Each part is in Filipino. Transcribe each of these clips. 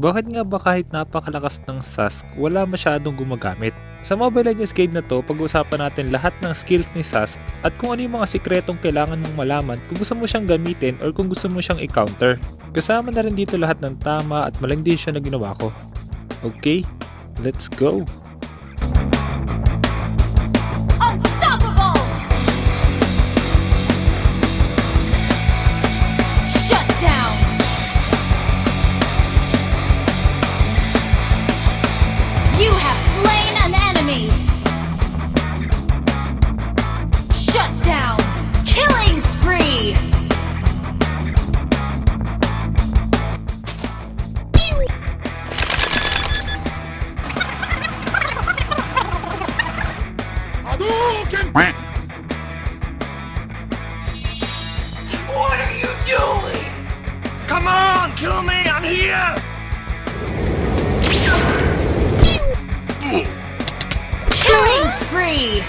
Bakit nga ba kahit napakalakas ng Sask, wala masyadong gumagamit? Sa Mobile Legends Guide na to, pag-uusapan natin lahat ng skills ni Sask at kung ano yung mga sikretong kailangan mong malaman kung gusto mo siyang gamitin or kung gusto mo siyang i-counter. Kasama na rin dito lahat ng tama at maling desisyon na ginawa ko. Okay, let's go! Unstoppable! Shut down! You have slain an enemy! Shut down! Killing spree! What are you doing? Come on, kill me! I'm here! Killing spree!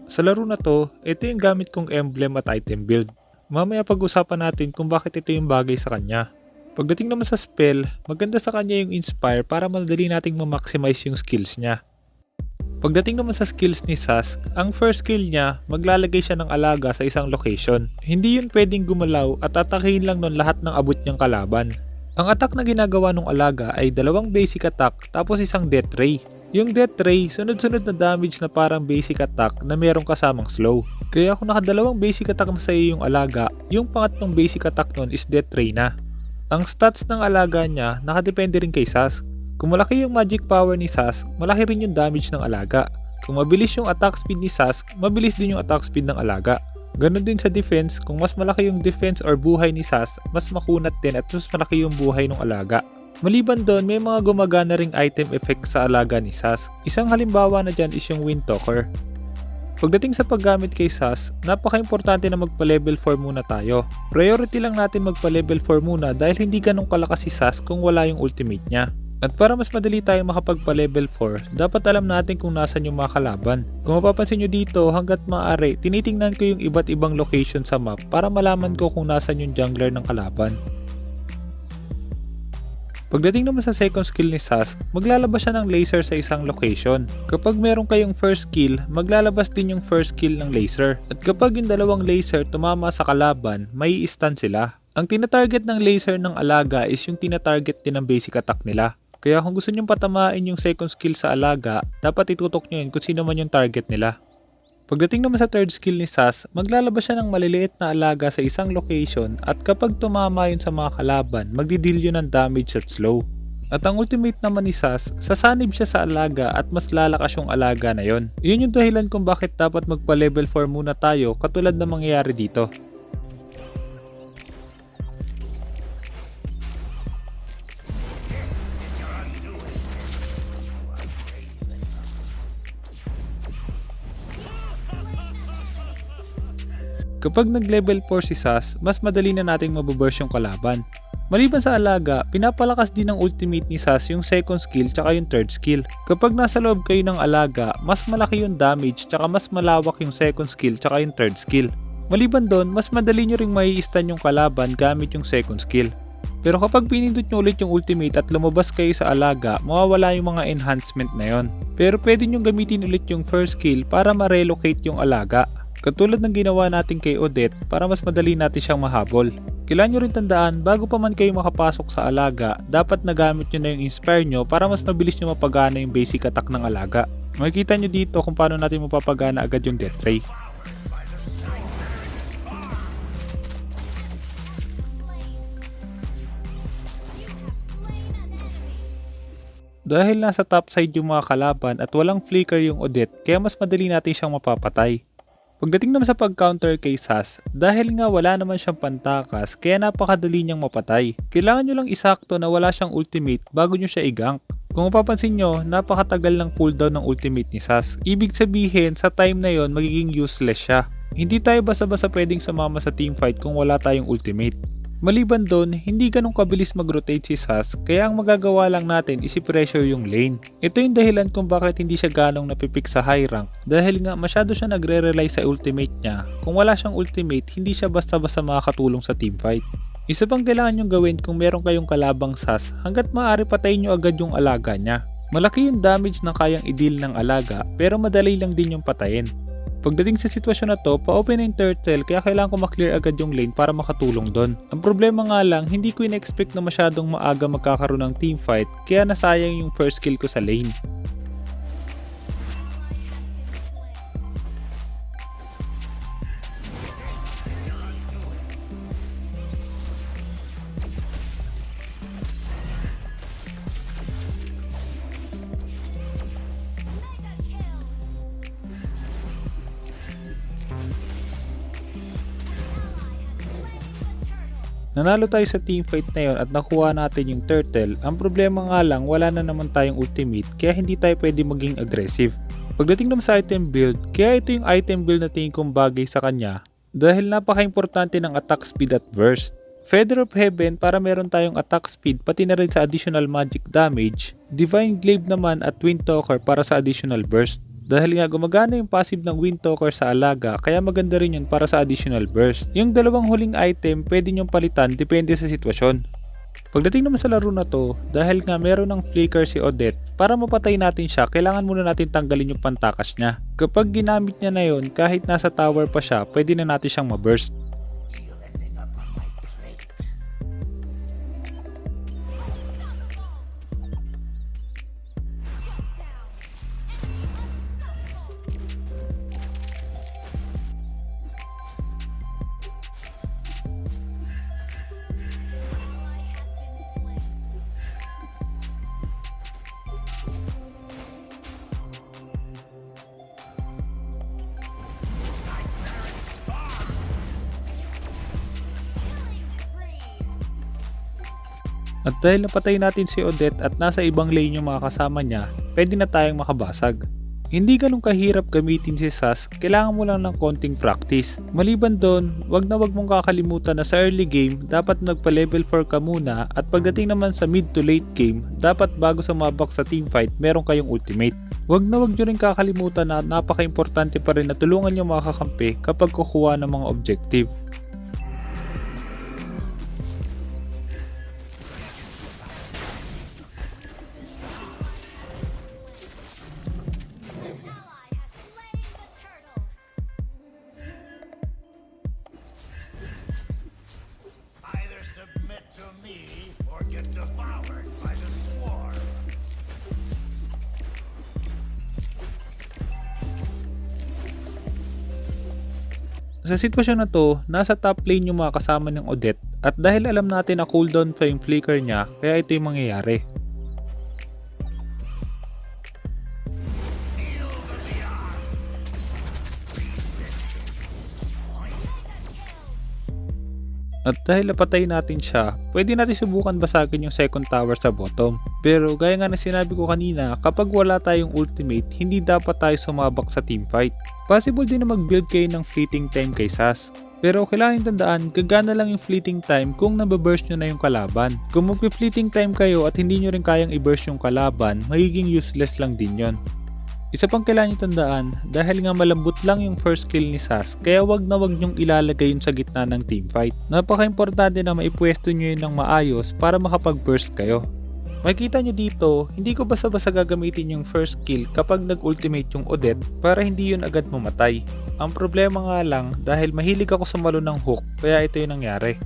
Sa laro na to, ito yung gamit kong emblem at item build. Mamaya pag-usapan natin kung bakit ito yung bagay sa kanya. Pagdating naman sa spell, maganda sa kanya yung inspire para madali nating ma-maximize yung skills niya. Pagdating naman sa skills ni Sask, ang first skill niya, maglalagay siya ng alaga sa isang location. Hindi yun pwedeng gumalaw at atakihin lang nun lahat ng abot niyang kalaban. Ang attack na ginagawa ng alaga ay dalawang basic attack tapos isang death ray. Yung death ray, sunod-sunod na damage na parang basic attack na merong kasamang slow. Kaya kung nakadalawang basic attack na sa iyo yung alaga, yung pangatlong basic attack nun is death ray na. Ang stats ng alaga niya nakadepende rin kay Sask. Kung malaki yung magic power ni Sask, malaki rin yung damage ng alaga. Kung mabilis yung attack speed ni Sask, mabilis din yung attack speed ng alaga. Ganon din sa defense, kung mas malaki yung defense or buhay ni Sask, mas makunat din at mas malaki yung buhay ng alaga. Maliban doon, may mga gumagana ring item effect sa alaga ni Sask. Isang halimbawa na dyan is yung Wind Talker. Pagdating sa paggamit kay Sask, napaka-importante na magpa-level 4 muna tayo. Priority lang natin magpa-level 4 muna dahil hindi ganun kalakas si Sask kung wala yung ultimate niya. At para mas madali tayong makapagpa-level 4, dapat alam natin kung nasan yung mga kalaban. Kung mapapansin nyo dito, hanggat maaari, tinitingnan ko yung iba't ibang location sa map para malaman ko kung nasan yung jungler ng kalaban. Pagdating naman sa second skill ni Sask, maglalabas siya ng laser sa isang location. Kapag meron kayong first skill, maglalabas din yung first skill ng laser. At kapag yung dalawang laser tumama sa kalaban, may stun sila. Ang tinatarget ng laser ng alaga is yung tinatarget din ng basic attack nila. Kaya kung gusto nyong patamain yung second skill sa alaga, dapat itutok nyo yun kung sino man yung target nila. Pagdating naman sa third skill ni Sask, maglalabas siya ng maliliit na alaga sa isang location at kapag tumama yun sa mga kalaban, magdidil yun ng damage at slow. At ang ultimate naman ni Sask, sasanib siya sa alaga at mas lalakas yung alaga na yun. Yun yung dahilan kung bakit dapat magpa level 4 muna tayo katulad na mangyayari dito. Kapag nag-level 4 si Sask, mas madali na nating mababurst yung kalaban. Maliban sa alaga, pinapalakas din ng ultimate ni Sask yung second skill tsaka yung third skill. Kapag nasa loob kayo ng alaga, mas malaki yung damage tsaka mas malawak yung second skill tsaka yung third skill. Maliban doon, mas madali nyo ring mai-stun yung kalaban gamit yung second skill. Pero kapag pinindot nyo ulit yung ultimate at lumabas kayo sa alaga, mawawala yung mga enhancement na yon. Pero pwede nyo gamitin ulit yung first skill para ma-relocate yung alaga. Katulad ng ginawa natin kay Odette para mas madali natin siyang mahabol. Kailangan nyo rin tandaan, bago pa man kayo makapasok sa alaga, dapat nagamit nyo na yung inspire nyo para mas mabilis nyo mapagana yung basic attack ng alaga. Makikita nyo dito kung paano natin mapapagana agad yung death ray. Dahil nasa top side yung mga kalaban at walang flicker yung Odette, kaya mas madali natin siyang mapapatay. Pagdating naman sa pag-counter kay Sask, dahil nga wala naman siyang pantakas, kaya napakadali niyang mapatay. Kailangan nyo lang isakto na wala siyang ultimate bago nyo siya i-gank. Kung mapapansin nyo, napakatagal ng cooldown ng ultimate ni Sask. Ibig sabihin, sa time na yon magiging useless siya. Hindi tayo basta-basta pwedeng sumama sa teamfight kung wala tayong ultimate. Maliban doon, hindi ganun kabilis mag-rotate si Sas, kaya ang magagawa lang natin is i-pressure yung lane. Ito yung dahilan kung bakit hindi siya ganong napipick sa high rank, dahil nga masyado siya nagre-rely sa ultimate niya. Kung wala siyang ultimate, hindi siya basta-basta makakatulong sa teamfight. Isa pang kailangan nyo gawin kung meron kayong kalabang Sas, hanggat maaari patayin nyo agad yung alaga niya. Malaki yung damage na kayang i-deal ng alaga, pero madali lang din yung patayin. Pagdating sa sitwasyon na to, pa-open na yung turtle kaya kailangan ko maklear agad yung lane para makatulong doon. Ang problema nga lang, hindi ko in-expect na masyadong maaga magkakaroon ng teamfight kaya nasayang yung first kill ko sa lane. Nanalo tayo sa teamfight na yon at nakuha natin yung turtle. Ang problema nga lang, wala na naman tayong ultimate kaya hindi tayo pwede maging aggressive. Pagdating naman sa item build, kaya ito yung item build na tingin kong bagay sa kanya dahil napaka-importante ng attack speed at burst. Feather of Heaven para meron tayong attack speed pati na rin sa additional magic damage. Divine Glaive naman at Wind Talker para sa additional burst. Dahil nga gumagana yung passive ng Wind Talker sa alaga kaya maganda rin yun para sa additional burst. Yung dalawang huling item pwede nyong palitan depende sa sitwasyon. Pagdating naman sa laro na to, dahil nga meron ng flicker si Odette, para mapatay natin siya kailangan muna natin tanggalin yung pantakas niya. Kapag ginamit niya na yun, kahit nasa tower pa siya, pwede na natin siyang maburst. At dahil napatay natin si Odette at nasa ibang lane yung mga kasama niya, pwede na tayong makabasag. Hindi ganun kahirap gamitin si Sas, kailangan mo lang ng konting practice. Maliban doon, wag na wag mong kakalimutan na sa early game, dapat nagpa-level 4 ka muna at pagdating naman sa mid to late game, dapat bago sumabak sa teamfight, meron kayong ultimate. Wag na wag nyo rin kakalimutan na napaka-importante pa rin na tulungan nyo mga kakampi kapag kukuha ng mga objective. Either submit to me or get devoured by the swarm. Sa sitwasyon na to, nasa top lane yung mga kasama ng Odette at dahil alam natin na cooldown pa yung flicker niya, kaya ito yung mangyayari. At dahil napatay natin siya, pwede natin subukan basagin yung second tower sa bottom. Pero gaya nga na sinabi ko kanina, kapag wala tayong ultimate, hindi dapat tayo sumabak sa teamfight. Possible din na mag-build kayo ng fleeting time kay Sas. Pero kailangan tandaan, gagana lang yung fleeting time kung nababurst nyo na yung kalaban. Kung mag-fleeting time kayo at hindi nyo rin kayang i-burst yung kalaban, magiging useless lang din yon. Isa pang kailangan nyo tandaan, dahil nga malambot lang yung first kill ni Sas, kaya wag na wag nyong ilalagay yun sa gitna ng teamfight. Napaka-importante na maipwesto nyo yun ng maayos para makapag-burst kayo. Makikita nyo dito, hindi ko basta-basta gagamitin yung first kill kapag nag-ultimate yung Odette para hindi yun agad mamatay. Ang problema nga lang, dahil mahilig ako sumalo ng hook, kaya ito yung nangyari.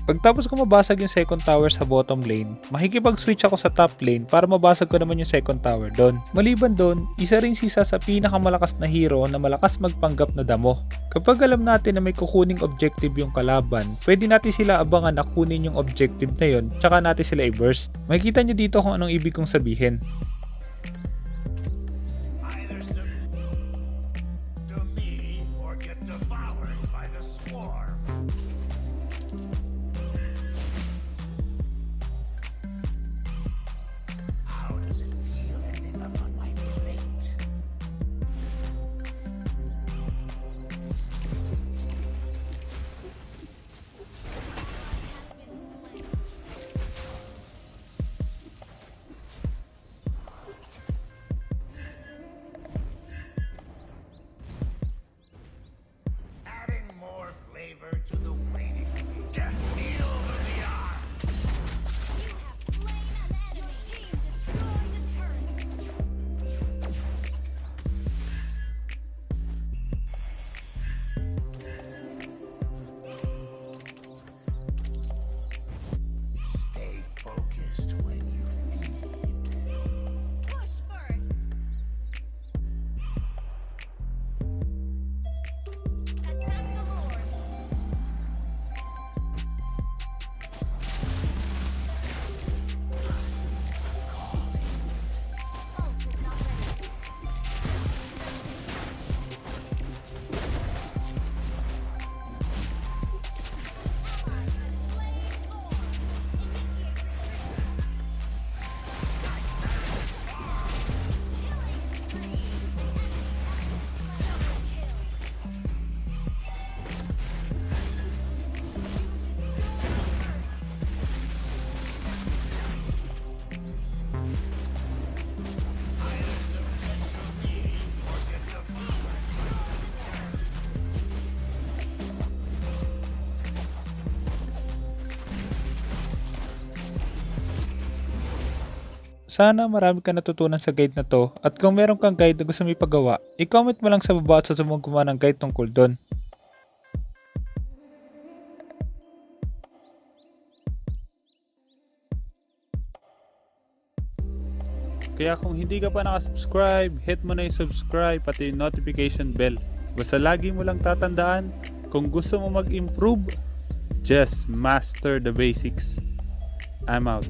Pagtapos ko mabasag yung second tower sa bottom lane, makikipag-switch ako sa top lane para mabasag ko naman yung second tower doon. Maliban doon, isa rin sisa sa pinakamalakas na hero na malakas magpanggap na damo. Kapag alam natin na may kukuning objective yung kalaban, pwede natin sila abangan na kunin yung objective na yun, tsaka natin sila i-burst. Makikita nyo dito kung anong ibig kong sabihin. Either submit to me or get devoured by the swarm. How does it feel ending up on my plate? Adding more flavor to the waiting. Get me over the arm. You have slain an enemy. Team destroyed a turret. Stay focused when you feed. Push first. Attack the Lord. Ult is not ready. Ally has slain Lord. Initiate retreat. Killing spree. Double kill. Sana marami ka natutunan sa guide na to at kung meron kang guide na gusto mo ipagawa, i-comment mo lang sa baba at susubong gumawa ng guide tungkol doon. Kaya kung hindi ka pa nakasubscribe, hit mo na yung subscribe pati yung notification bell. Basta lagi mo lang tatandaan, kung gusto mo mag-improve, just master the basics. I'm out.